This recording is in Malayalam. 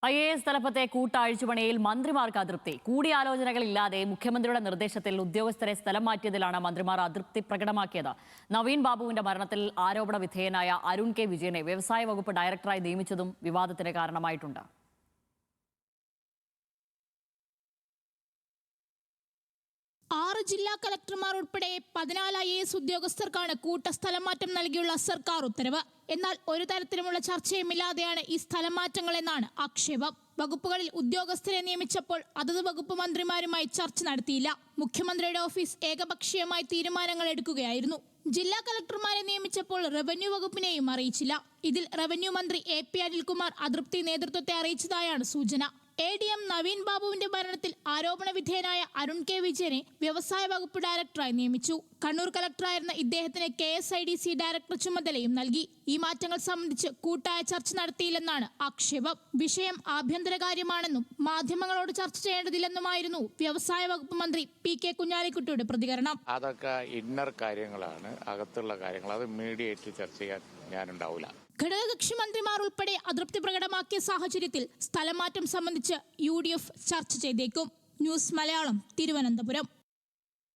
IAS തലപ്പത്തെ കൂട്ടഴിച്ചുപണിയിൽ മന്ത്രിമാർക്ക് അതൃപ്തി. കൂടിയാലോചനകളില്ലാതെ മുഖ്യമന്ത്രിയുടെ നിർദ്ദേശത്തിൽ ഉദ്യോഗസ്ഥരെ സ്ഥലം മാറ്റിയതിലാണ് മന്ത്രിമാർ അതൃപ്തി പ്രകടമാക്കിയത്. നവീൻ ബാബുവിന്റെ മരണത്തിൽ ആരോപണ വിധേയനായ അരുൺ കെ വിജയനെ വ്യവസായ വകുപ്പ് ഡയറക്ടറായി നിയമിച്ചതും വിവാദത്തിന് കാരണമായിട്ടുണ്ട്. 6 ജില്ലാ കളക്ടർമാർ ഉൾപ്പെടെ 14 IAS ഉദ്യോഗസ്ഥർക്കാണ് കൂട്ടസ്ഥലം മാറ്റം നൽകിയുള്ള സർക്കാർ ഉത്തരവ്. എന്നാൽ ഒരു തരത്തിലുമുള്ള ചർച്ചയുമില്ലാതെയാണ് ഈ സ്ഥലം മാറ്റങ്ങളെന്നാണ് ആക്ഷേപം. വകുപ്പുകളിൽ ഉദ്യോഗസ്ഥരെ നിയമിച്ചപ്പോൾ അതത് വകുപ്പ് മന്ത്രിമാരുമായി ചർച്ച നടത്തിയില്ല. മുഖ്യമന്ത്രിയുടെ ഓഫീസ് ഏകപക്ഷീയമായി തീരുമാനങ്ങൾ എടുക്കുകയായിരുന്നു. ജില്ലാ കളക്ടർമാരെ നിയമിച്ചപ്പോൾ റവന്യൂ വകുപ്പിനെയും അറിയിച്ചില്ല. ഇതിൽ റവന്യൂ മന്ത്രി AP അനിൽകുമാർ അതൃപ്തി നേതൃത്വത്തെ അറിയിച്ചതായാണ് സൂചന. ADM നവീൻ ബാബുവിന്റെ ഭരണത്തിൽ ആരോപണ വിധേയനായ അരുൺ കെ വിജയനെ വ്യവസായ വകുപ്പ് ഡയറക്ടറായി നിയമിച്ചു. കണ്ണൂർ കളക്ടറായിരുന്ന ഇദ്ദേഹത്തിന് KSIDC ഡയറക്ടർ ചുമതലയും നൽകി. ഈ മാറ്റങ്ങൾ സംബന്ധിച്ച് കൂട്ടായ ചർച്ച നടത്തിയില്ലെന്നാണ് ആക്ഷേപം. വിഷയം ആഭ്യന്തരകാര്യമാണെന്നും മാധ്യമങ്ങളോട് ചർച്ച ചെയ്യേണ്ടതില്ലെന്നുമായിരുന്നു വ്യവസായ വകുപ്പ് മന്ത്രി PK കുഞ്ഞാലിക്കുട്ടിയുടെ പ്രതികരണം. അതൊക്കെ ഇന്നർ കാര്യങ്ങളാണ്, അകത്തുള്ള കാര്യങ്ങൾ. അത് മീഡിയേറ്റ് ചർച്ച ചെയ്യാൻ ഞാനുണ്ടാവില്ല. ഘടകകക്ഷി മന്ത്രിമാർ ഉൾപ്പെടെ അതൃപ്തി പ്രകടമാക്കിയ സാഹചര്യത്തിൽ സ്ഥലമാറ്റം സംബന്ധിച്ച് UDF ചർച്ച ചെയ്തേക്കും. ന്യൂസ് മലയാളം, തിരുവനന്തപുരം.